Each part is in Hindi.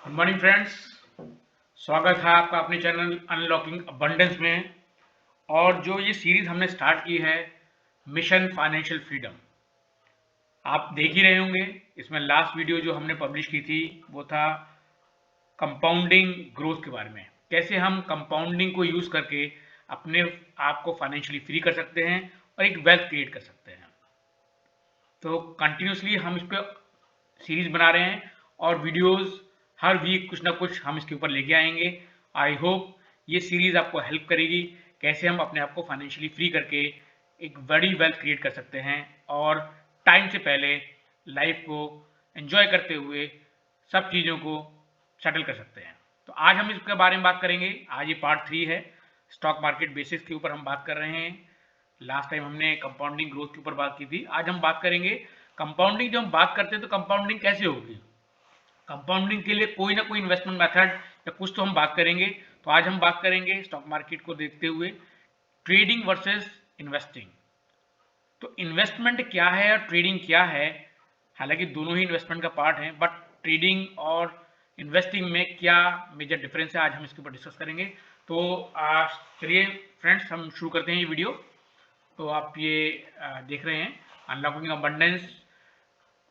Good morning friends. स्वागत है आपका अपने चैनल अनलॉकिंग अबंडेंस में। और जो ये सीरीज हमने स्टार्ट की है मिशन फाइनेंशियल फ्रीडम, आप देख ही रहे होंगे। इसमें लास्ट वीडियो जो हमने पब्लिश की थी वो था कंपाउंडिंग ग्रोथ के बारे में, कैसे हम कंपाउंडिंग को यूज करके अपने आप को फाइनेंशियली फ्री कर सकते हैं और एक वेल्थ क्रिएट कर सकते हैं। तो कंटिन्यूसली हम इस पर सीरीज बना रहे हैं और वीडियोस हर वीक कुछ ना कुछ हम इसके ऊपर लेके आएंगे। आई होप ये सीरीज आपको हेल्प करेगी कैसे हम अपने आप को फाइनेंशियली फ्री करके एक बड़ी वेल्थ क्रिएट कर सकते हैं और टाइम से पहले लाइफ को एंजॉय करते हुए सब चीज़ों को सेटल कर सकते हैं। तो आज हम इसके बारे में बात करेंगे। आज ये पार्ट 3 है। स्टॉक मार्केट बेसिस के ऊपर हम बात कर रहे हैं। लास्ट टाइम हमने कंपाउंडिंग ग्रोथ के ऊपर बात की थी। आज हम बात करेंगे कंपाउंडिंग। जब हम बात करते हैं तो कंपाउंडिंग कैसे होगी, कंपाउंडिंग के लिए कोई ना कोई इन्वेस्टमेंट मेथड या कुछ तो हम बात करेंगे। तो आज हम बात करेंगे स्टॉक मार्केट को देखते हुए ट्रेडिंग वर्सेस इन्वेस्टिंग। तो इन्वेस्टमेंट क्या है और ट्रेडिंग क्या है, हालांकि दोनों ही इन्वेस्टमेंट का पार्ट है, बट ट्रेडिंग और इन्वेस्टिंग में क्या मेजर डिफरेंस है आज हम इसके ऊपर डिस्कस करेंगे। तो चलिए फ्रेंड्स हम शुरू करते हैं ये वीडियो। तो आप ये देख रहे हैं unlocking abundance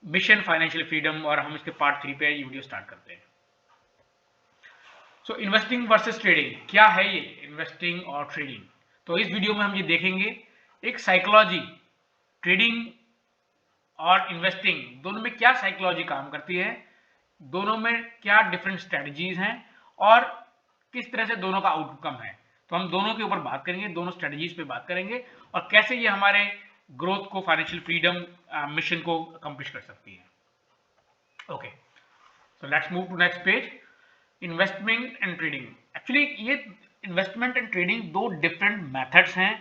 mission financial freedom और हम इसके पार्ट 3 पे ये वीडियो स्टार्ट करते हैं। सो इन्वेस्टिंग वर्सेस ट्रेडिंग क्या है ये, इन्वेस्टिंग और ट्रेडिंग। तो इस वीडियो में हम ये देखेंगे एक साइकोलॉजी, ट्रेडिंग और इन्वेस्टिंग दोनों में क्या साइकोलॉजी काम करती है, दोनों में क्या डिफरेंट स्ट्रेटजीज हैं और किस तरह से दोनों का आउटकम है। तो हम दोनों के ऊपर बात करेंगे, दोनों स्ट्रेटजीज पे बात करेंगे और कैसे ये हमारे ग्रोथ को, फाइनेंशियल फ्रीडम मिशन को अकम्प्लिश कर सकती है। Okay, so let's move to next page. Investment and trading, actually ये इन्वेस्टमेंट एंड ट्रेडिंग दो डिफरेंट मेथड्स हैं।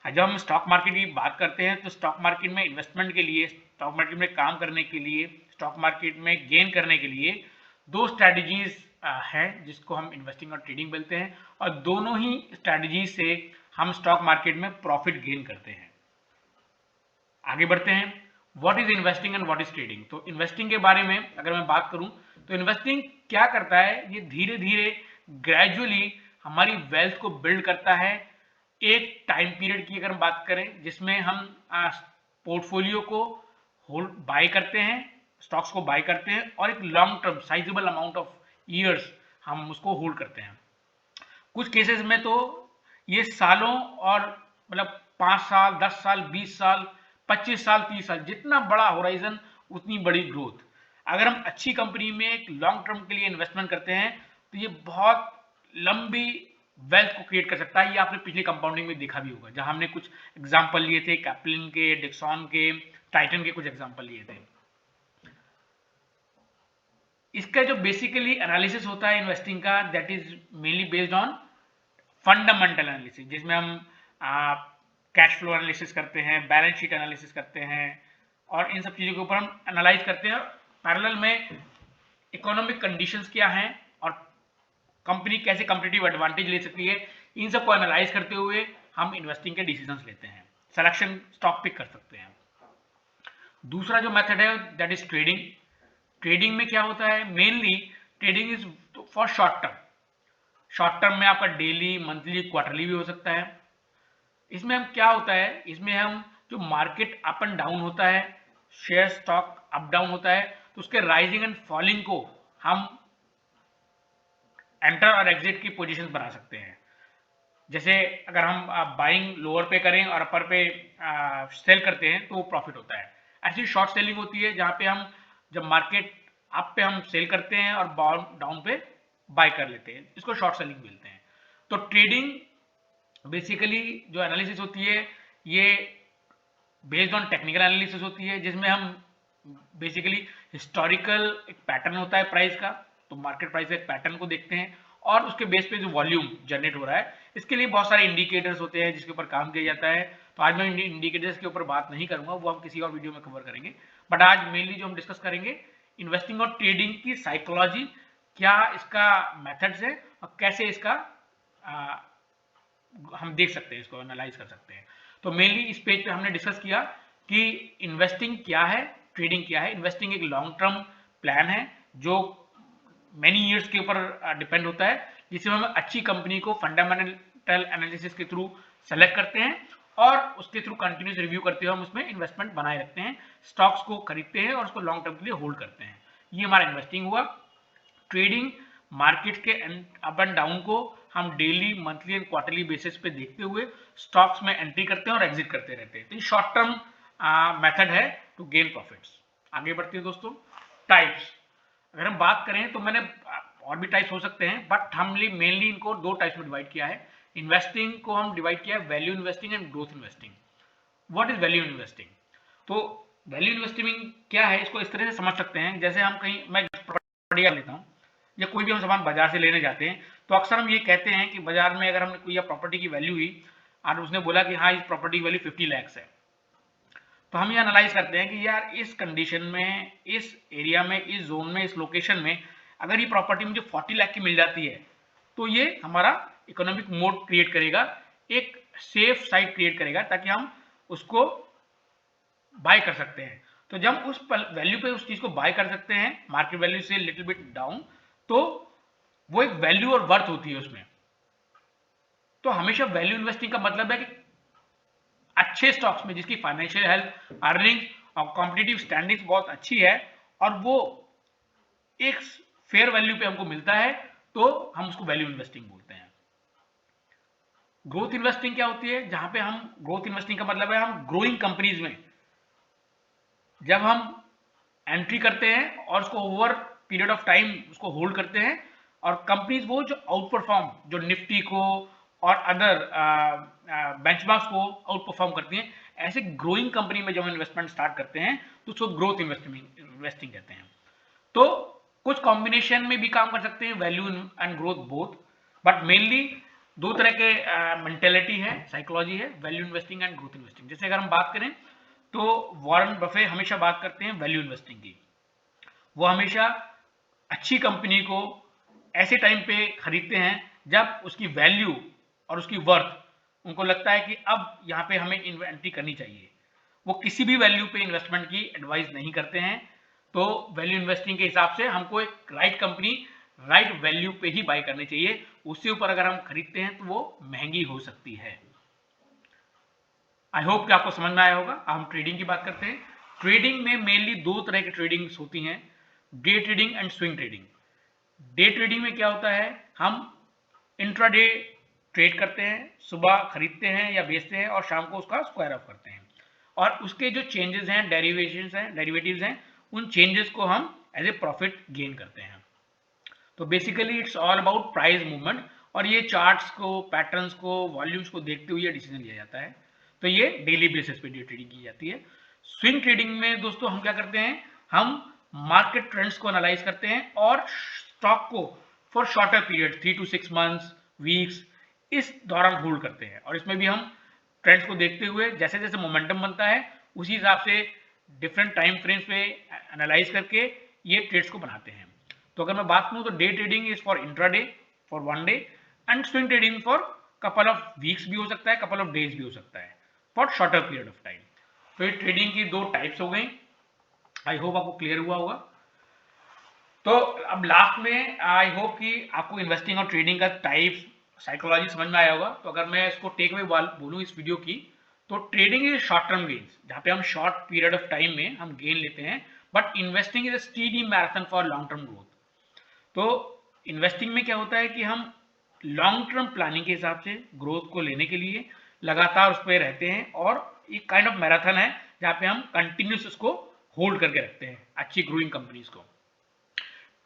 जब हम स्टॉक मार्केट की बात करते हैं तो स्टॉक मार्केट में इन्वेस्टमेंट के लिए, स्टॉक मार्केट में काम करने के लिए, स्टॉक मार्केट में गेन करने के लिए दो स्ट्रैटेजीज हैं जिसको हम इन्वेस्टिंग और ट्रेडिंग बोलते हैं, और दोनों ही स्ट्रैटेजी से हम स्टॉक मार्केट में प्रॉफिट गेन करते हैं। आगे बढ़ते हैं, what is investing and what is trading. तो इन्वेस्टिंग के बारे में अगर मैं बात करूं तो इन्वेस्टिंग क्या करता है, ये धीरे धीरे ग्रेजुअली हमारी वेल्थ को बिल्ड करता है। एक टाइम पीरियड की अगर हम बात करें जिसमें हम पोर्टफोलियो को होल्ड बाय करते हैं, स्टॉक्स को बाय करते हैं और एक long term sizeable amount of years हम उसको होल्ड करते हैं। कुछ केसेस में तो ये सालों और मतलब 5 साल, 10 साल, 20 साल, 25 साल, 30 साल, जितना बड़ा होराइजन उतनी बड़ी ग्रोथ। अगर हम अच्छी कंपनी में एक लॉन्ग टर्म के लिए इन्वेस्टमेंट करते हैं तो ये बहुत लंबी वेल्थ को क्रिएट कर सकता है। ये आपने पिछले कंपाउंडिंग में देखा भी होगा, जहां हमने कुछ एग्जांपल लिए थे, कैपलिन के, डिक्सन के, टाइटन के कुछ एग्जांपल लिए थे। इसका जो बेसिकली एनालिसिस होता है इन्वेस्टिंग का, that is mainly based on fundamental analysis, जिसमें हम कैश फ्लो एनालिसिस करते हैं, बैलेंस शीट एनालिसिस करते हैं और इन सब चीज़ों के ऊपर हम एनालाइज करते हैं। पैरेलल में इकोनॉमिक कंडीशंस क्या हैं और कंपनी कैसे कॉम्पिटिटिव एडवांटेज ले सकती है, इन सबको एनालाइज करते हुए हम इन्वेस्टिंग के डिसीजंस लेते हैं, सिलेक्शन स्टॉक पिक कर सकते हैं। दूसरा जो मेथड है दैट इज ट्रेडिंग। ट्रेडिंग में क्या होता है, mainly trading is for short term. Short term में आपका डेली, मंथली, क्वार्टरली भी हो सकता है। इसमें हम क्या होता है, इसमें हम जो मार्केट अप एंड डाउन होता है, शेयर स्टॉक अप डाउन होता है, तो उसके राइजिंग एंड फॉलिंग को हम एंटर और एग्जिट की पोजीशन बना सकते हैं। जैसे अगर हम बाइंग लोअर पे करें और अपर पे सेल करते हैं तो वो प्रॉफिट होता है। ऐसी शॉर्ट सेलिंग होती है जहां पे हम जब मार्केट अप पे हम सेल करते हैं और डाउन पे बाय कर लेते हैं, इसको शॉर्ट सेलिंग बोलते हैं। तो ट्रेडिंग बेसिकली जो एनालिसिस होती है ये बेस्ड ऑन टेक्निकल एनालिसिस होती है, जिसमें हम बेसिकली हिस्टोरिकल एक पैटर्न होता है प्राइस का, तो मार्केट प्राइस का एक पैटर्न को देखते हैं और उसके बेस पे जो वॉल्यूम जनरेट हो रहा है, इसके लिए बहुत सारे इंडिकेटर्स होते हैं जिसके ऊपर काम किया जाता है। तो आज मैं इंडिकेटर्स के ऊपर बात नहीं करूंगा, वो हम किसी और वीडियो में कवर करेंगे। बट आज मेनली जो हम डिस्कस करेंगे इन्वेस्टिंग और ट्रेडिंग की साइकोलॉजी, क्या इसका मेथड्स है और कैसे इसका हम देख सकते हैं, इसको एनालाइज कर सकते हैं। तो मेनली इस पेज पे हमने डिस्कस किया कि इन्वेस्टिंग क्या है, ट्रेडिंग क्या है। इन्वेस्टिंग एक लॉन्ग टर्म प्लान है जो मैनी ईयर्स के ऊपर डिपेंड होता है, जिसमें हम अच्छी कंपनी को फंडामेंटल एनालिसिस के थ्रू सेलेक्ट करते हैं और उसके थ्रू कंटिन्यूस रिव्यू करते हुए हम उसमें इन्वेस्टमेंट बनाए रखते हैं, स्टॉक्स को खरीदते हैं और उसको लॉन्ग टर्म के लिए होल्ड करते हैं। ये हमारा इन्वेस्टिंग हुआ। ट्रेडिंग, मार्केट के अप एंड डाउन को हम daily, monthly and quarterly basis पे देखते हुए स्टॉक्स में एंट्री करते हैं और एग्जिट करते रहते हैं। तो ये शॉर्ट टर्म मेथड है टू गेन प्रॉफिट्स। आगे बढ़ते हैं दोस्तों। टाइप्स, अगर हम बात करें तो मैंने और भी टाइप्स हो सकते हैं, बट हमने मेनली इनको दो टाइप्स में डिवाइड किया है। इन्वेस्टिंग को हम डिवाइड किया है value investing and growth investing. What is value investing? तो वैल्यू इन्वेस्टिंग क्या है, इसको इस तरह से समझ सकते हैं, जैसे हम कहीं, मैं प्रॉपर्टी लेता हूँ या कोई भी हम सामान बाजार से लेने जाते हैं, तो अक्सर हम ये कहते हैं कि बाजार में अगर हमने कोई प्रॉपर्टी की वैल्यू हुई और उसने बोला कि हाँ इस प्रॉपर्टी की वैल्यू 50 लाख है, तो हम ये एनालाइज करते हैं कि यार इस कंडीशन में, इस एरिया में, इस जोन में, इस लोकेशन में अगर ये प्रॉपर्टी मुझे 40 लाख की मिल जाती है तो ये हमारा इकोनॉमिक मोड क्रिएट करेगा, एक सेफ साइड क्रिएट करेगा ताकि हम उसको बाय कर सकते हैं। तो जब उस वैल्यू पे उस चीज को बाय कर सकते हैं मार्केट वैल्यू से लिटिल बिट डाउन, तो वो एक वैल्यू और वर्थ होती है उसमें। तो हमेशा वैल्यू इन्वेस्टिंग का मतलब है कि अच्छे स्टॉक्स में जिसकी फाइनेंशियल हेल्थ, अर्निंग्स और कॉम्पिटिटिव स्टैंडिंग्स बहुत अच्छी है और वो एक फेयर वैल्यू पे हमको मिलता है, तो हम उसको वैल्यू इन्वेस्टिंग बोलते हैं। ग्रोथ इन्वेस्टिंग क्या होती है? जहां पे हम, ग्रोथ इन्वेस्टिंग का मतलब है हम ग्रोइंग कंपनीज में जब हम एंट्री करते हैं और उसको ओवर पीरियड ऑफ टाइम उसको होल्ड करते हैं, और कंपनीज वो जो आउट परफॉर्म, जो निफ्टी को और अदर बेंचमार्क्स को आउट परफॉर्म करती हैं, ऐसे ग्रोइंग कंपनी में जब हम इन्वेस्टमेंट स्टार्ट करते हैं तो उसको ग्रोथ इन्वेस्टिंग कहते हैं। तो कुछ कॉम्बिनेशन में भी काम कर सकते हैं, value and growth both, but mainly दो तरह के मेंटेलिटी है, साइकोलॉजी है, value investing and growth investing. जैसे अगर हम बात करें तो वॉरेन बफे हमेशा बात करते हैं वैल्यू इन्वेस्टिंग की। वो हमेशा अच्छी कंपनी को ऐसे टाइम पे खरीदते हैं जब उसकी वैल्यू और उसकी वर्थ उनको लगता है कि अब यहाँ पे हमें एंट्री करनी चाहिए। वो किसी भी वैल्यू पे इन्वेस्टमेंट की एडवाइस नहीं करते हैं। तो वैल्यू इन्वेस्टिंग के हिसाब से हमको एक राइट कंपनी राइट वैल्यू पे ही बाय करनी चाहिए, उससे ऊपर अगर हम खरीदते हैं तो वो महंगी हो सकती है। आई होप कि आपको समझ में आया होगा। हम ट्रेडिंग की बात करते हैं। ट्रेडिंग में मेनली दो तरह की ट्रेडिंग्स होती हैं, day trading and swing trading. Day trading में क्या होता है, हम इंट्राडे ट्रेड करते हैं, सुबह खरीदते हैं या बेचते हैं और शाम को उसका स्क्वायर ऑफ करते हैं, और उसके जो चेंजेस हैं, डेरिवेटिव्स हैं, उन चेंजेस को हम एज ए प्रॉफिट गेन करते हैं। तो basically it's all about price movement, और ये चार्ट्स को, पैटर्न्स को, वॉल्यूम्स को देखते हुए डिसीजन लिया जाता है। तो ये डेली बेसिस पे डे ट्रेडिंग की जाती है। स्विंग ट्रेडिंग में दोस्तों हम क्या करते हैं, हम मार्केट ट्रेंड्स को एनालाइज करते हैं और स्टॉक को for shorter period 3 to 6 months, weeks, इस दौरान होल्ड करते हैं, और इसमें भी हम ट्रेंड्स को देखते हुए जैसे जैसे मोमेंटम बनता है उसी हिसाब से डिफरेंट टाइम फ्रेम्स पे एनालाइज करके ये ट्रेड्स को बनाते हैं। तो अगर मैं बात करूं तो day trading is for intraday, for one day, and swing trading for couple of weeks भी हो सकता है, कपल ऑफ डेज भी हो सकता है, for shorter period of time. तो ये ट्रेडिंग की दो टाइप्स हो गई। आई होप आपको क्लियर हुआ होगा। तो अब लास्ट में आई होप कि आपको इन्वेस्टिंग और ट्रेडिंग का टाइप्स, साइकोलॉजी समझ में आया होगा। तो अगर मैं इसको टेक अवे बोलूँ इस वीडियो की, तो trading is short term gains, जहाँ पे हम शॉर्ट पीरियड ऑफ टाइम में हम गेन लेते हैं, but investing is a steady marathon for long term growth. तो इन्वेस्टिंग में क्या होता है कि हम लॉन्ग टर्म प्लानिंग के हिसाब से ग्रोथ को लेने के लिए लगातार उस पर रहते हैं, और एक काइंड ऑफ मैराथन है जहाँ पे हम कंटिन्यूस उसको होल्ड करके रखते हैं अच्छी ग्रोइंग कंपनीज को।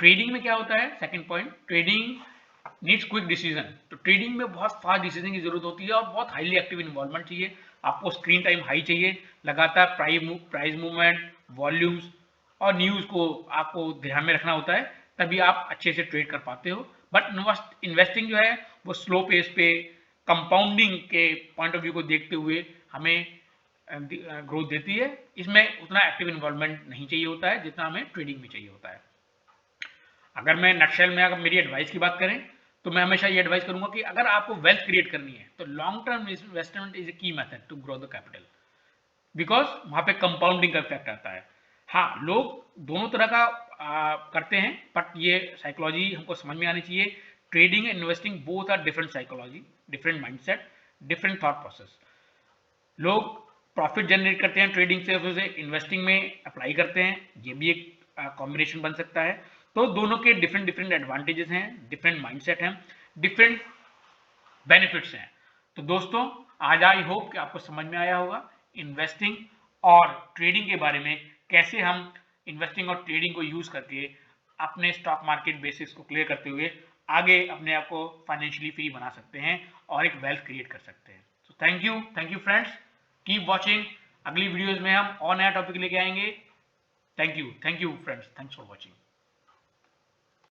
ट्रेडिंग में क्या होता है, second point, trading needs quick decision. तो ट्रेडिंग में बहुत फास्ट डिसीजन की जरूरत होती है और बहुत हाईली एक्टिव इन्वॉल्वमेंट चाहिए। आपको स्क्रीन टाइम हाई चाहिए, लगातार प्राइस मूवमेंट, वॉल्यूम्स और न्यूज को आपको ध्यान में रखना होता है, तभी आप अच्छे से ट्रेड कर पाते हो। बट इन्वेस्टिंग जो है वो स्लो पेस पे कंपाउंडिंग के पॉइंट ऑफ व्यू को देखते हुए हमें ग्रोथ देती है। इसमें उतना एक्टिव इन्वॉल्वमेंट नहीं चाहिए होता है जितना हमें ट्रेडिंग में चाहिए होता है। अगर मैं नटशेल में अगर मेरी एडवाइस की बात करें तो मैं हमेशा ये एडवाइस करूंगा कि अगर आपको वेल्थ क्रिएट करनी है तो long term investment is a key method to grow the capital, because वहां पे कंपाउंडिंग का इफेक्ट आता है। हाँ, लोग दोनों तरह का करते हैं, बट ये साइकोलॉजी हमको समझ में आनी चाहिए। Trading and investing both are different psychology, different mindset, different thought process. लोग प्रॉफिट जनरेट करते हैं ट्रेडिंग से, उसे इन्वेस्टिंग में अप्लाई करते हैं, ये भी एक कॉम्बिनेशन बन सकता है। तो दोनों के डिफरेंट डिफरेंट एडवांटेजेस हैं, डिफरेंट माइंडसेट हैं, डिफरेंट बेनिफिट्स हैं। तो दोस्तों, आज आई होप कि आपको समझ में आया होगा इन्वेस्टिंग और ट्रेडिंग के बारे में, कैसे हम इन्वेस्टिंग और ट्रेडिंग को यूज करके अपने स्टॉक मार्केट बेसिक्स को क्लियर करते हुए आगे अपने आप को फाइनेंशियली फ्री बना सकते हैं और एक वेल्थ क्रिएट कर सकते हैं। तो thank you friends, keep watching. अगली वीडियोज में हम और नया टॉपिक लेके आएंगे। Thank you friends, thanks for watching.